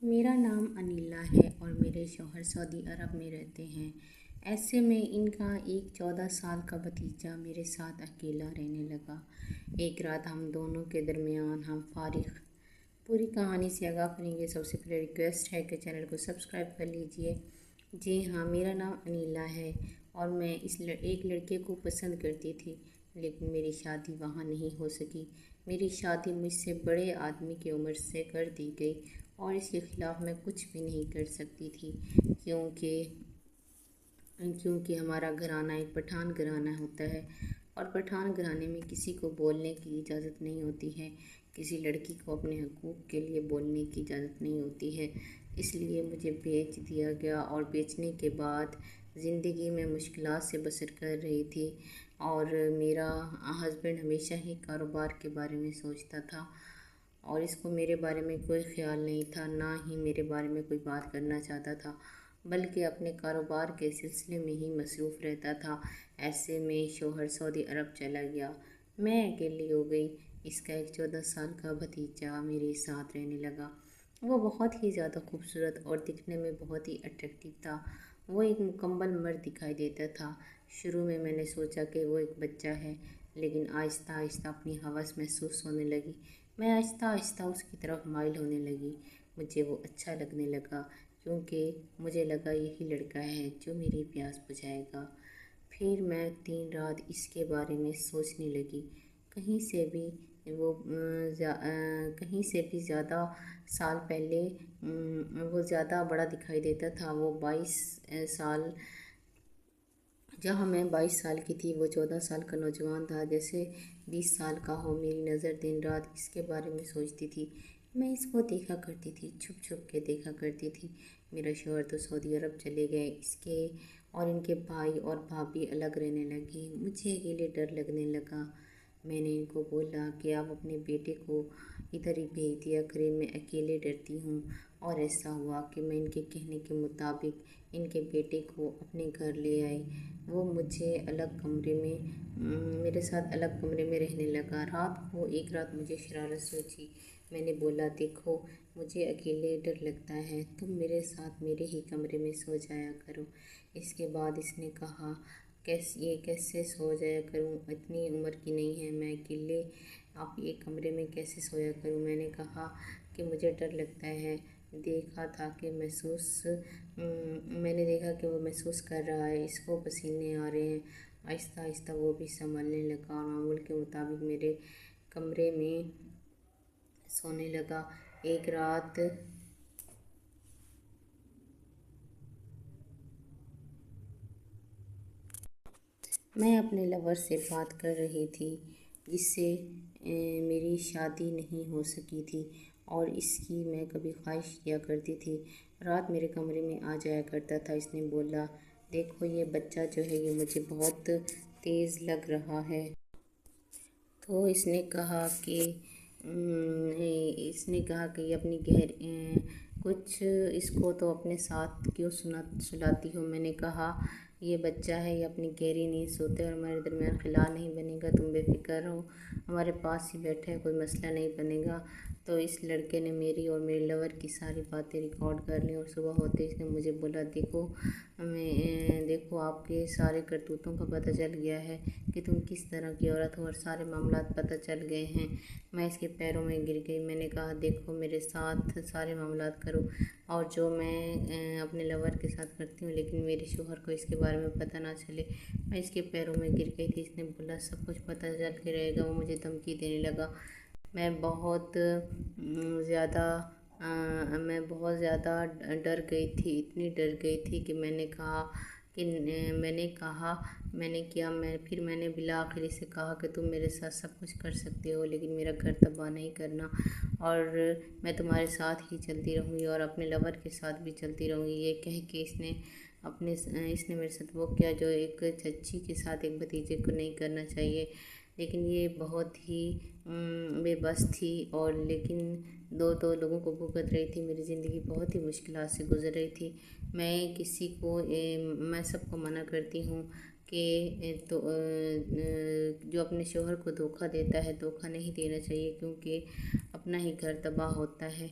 میرا نام انیلا ہے اور میرے شوہر سعودی عرب میں رہتے ہیں۔ ایسے میں ان کا ایک 14 سال کا بھتیجا میرے ساتھ اکیلا رہنے لگا۔ ایک رات ہم دونوں کے درمیان ہم فارغ۔ پوری کہانی سے آگاہ کریں گے۔ سب سے پہلے ریکویسٹ ہے کہ چینل کو سبسکرائب کر لیجئے۔ جی ہاں، میرا نام انیلا ہے اور میں ایک لڑکے کو پسند کرتی تھی، لیکن میری شادی وہاں نہیں ہو سکی۔ میری شادی مجھ سے بڑے آدمی کی عمر سے کر دی گئی اور اس کے خلاف میں کچھ بھی نہیں کر سکتی تھی، کیونکہ ہمارا گھرانہ ایک پٹھان گھرانہ ہوتا ہے اور پٹھان گھرانے میں کسی کو بولنے کی اجازت نہیں ہوتی ہے، کسی لڑکی کو اپنے حقوق کے لیے بولنے کی اجازت نہیں ہوتی ہے۔ اس لیے مجھے بیچ دیا گیا اور بیچنے کے بعد زندگی میں مشکلات سے بسر کر رہی تھی، اور میرا ہسبینڈ ہمیشہ ہی کاروبار کے بارے میں سوچتا تھا اور اس کو میرے بارے میں کوئی خیال نہیں تھا، نہ ہی میرے بارے میں کوئی بات کرنا چاہتا تھا، بلکہ اپنے کاروبار کے سلسلے میں ہی مصروف رہتا تھا۔ ایسے میں شوہر سعودی عرب چلا گیا، میں اکیلی ہو گئی۔ اس کا ایک 14 سال کا بھتیجا میرے ساتھ رہنے لگا۔ وہ بہت ہی زیادہ خوبصورت اور دکھنے میں بہت ہی اٹریکٹیو تھا۔ وہ ایک مکمل مرد دکھائی دیتا تھا۔ شروع میں نے سوچا کہ وہ ایک بچہ ہے، لیکن آہستہ آہستہ اپنی ہوس محسوس ہونے لگی۔ میں آہستہ آہستہ اس کی طرف مائل ہونے لگی۔ مجھے وہ اچھا لگنے لگا، کیونکہ مجھے لگا یہی لڑکا ہے جو میری پیاس بجھائے گا۔ پھر میں دن رات اس کے بارے میں سوچنے لگی۔ کہیں سے بھی زیادہ سال پہلے وہ زیادہ بڑا دکھائی دیتا تھا۔ وہ 22 سال جہاں میں 22 سال کی تھی، وہ 14 سال کا نوجوان تھا، جیسے 20 سال کا ہو۔ میری نظر دن رات اس کے بارے میں سوچتی تھی۔ میں اس کو دیکھا کرتی تھی، چھپ چھپ کے دیکھا کرتی تھی۔ میرا شوہر تو سعودی عرب چلے گئے، اس کے اور ان کے بھائی اور بھابھی الگ رہنے لگے۔ مجھے اکیلے ڈر لگنے لگا۔ میں نے ان کو بولا کہ آپ اپنے بیٹے کو ادھر ہی بھیج دیا کریں، میں اکیلے ڈرتی ہوں۔ اور ایسا ہوا کہ میں ان کے کہنے کے مطابق ان کے بیٹے کو اپنے گھر لے آئی۔ وہ میرے ساتھ الگ کمرے میں رہنے لگا۔ ایک رات مجھے شرارت سوچی۔ میں نے بولا، دیکھو مجھے اکیلے ڈر لگتا ہے، تم میرے ساتھ میرے ہی کمرے میں سو جایا کرو۔ اس کے بعد اس نے کہا، یہ کیسے سو جایا کروں، اتنی عمر کی نہیں ہے میں اکیلے آپ ایک کمرے میں کیسے سویا کروں۔ میں نے کہا کہ مجھے ڈر لگتا ہے۔ میں نے دیکھا کہ وہ محسوس کر رہا ہے، اس کو پسینے آ رہے ہیں۔ آہستہ آہستہ وہ بھی سنبھلنے لگا اور معمول کے مطابق میرے کمرے میں سونے لگا۔ ایک رات میں اپنے لور سے بات کر رہی تھی، جس سے میری شادی نہیں ہو سکی تھی اور اس کی میں کبھی خواہش کیا کرتی تھی۔ رات میرے کمرے میں آ جایا کرتا تھا۔ اس نے بولا، دیکھو یہ بچہ جو ہے یہ مجھے بہت تیز لگ رہا ہے۔ تو اس نے کہا کہ یہ اپنی کچھ اس کو تو اپنے ساتھ کیوں سلاتی ہو۔ میں نے کہا، یہ بچہ ہے، یہ اپنی گہری نیند سوتے اور ہمارے درمیان خلا نہیں بنے گا، تم بے فکر رہو، ہمارے پاس ہی بیٹھا ہے، کوئی مسئلہ نہیں بنے گا۔ تو اس لڑکے نے میری اور میرے لور کی ساری باتیں ریکارڈ کر لیں اور صبح ہوتے اس نے مجھے بولا، دیکھو آپ کے سارے کرتوتوں کا پتہ چل گیا ہے کہ تم کس طرح کی عورت ہو اور سارے معاملات پتہ چل گئے ہیں۔ میں اس کے پیروں میں گر گئی۔ میں نے کہا، دیکھو میرے ساتھ سارے معاملات کرو اور جو میں اپنے لور کے ساتھ کرتی ہوں، لیکن میرے شوہر کو اس کے بارے میں پتہ نہ چلے۔ میں اس کے پیروں میں گر گئی تھی۔ اس نے بولا، سب کچھ پتہ چل کے رہے گا۔ وہ مجھے دھمکی دینے لگا۔ میں بہت زیادہ ڈر گئی تھی، اتنی ڈر گئی تھی کہ میں نے بالآخر اسے کہا کہ تم میرے ساتھ سب کچھ کر سکتے ہو، لیکن میرا گھر تباہ نہیں کرنا، اور میں تمہارے ساتھ ہی چلتی رہوں گی اور اپنے لور کے ساتھ بھی چلتی رہوں گی۔ یہ کہہ کے اس نے میرے ساتھ وہ کیا جو ایک چچی کے ساتھ ایک بھتیجے کو نہیں کرنا چاہیے، لیکن یہ بہت ہی بے بس تھی اور لیکن دو لوگوں کو بھگت رہی تھی۔ میری زندگی بہت ہی مشکلات سے گزر رہی تھی۔ میں سب کو منع کرتی ہوں کہ جو اپنے شوہر کو دھوکہ دیتا ہے، دھوکہ نہیں دینا چاہیے، کیونکہ اپنا ہی گھر تباہ ہوتا ہے۔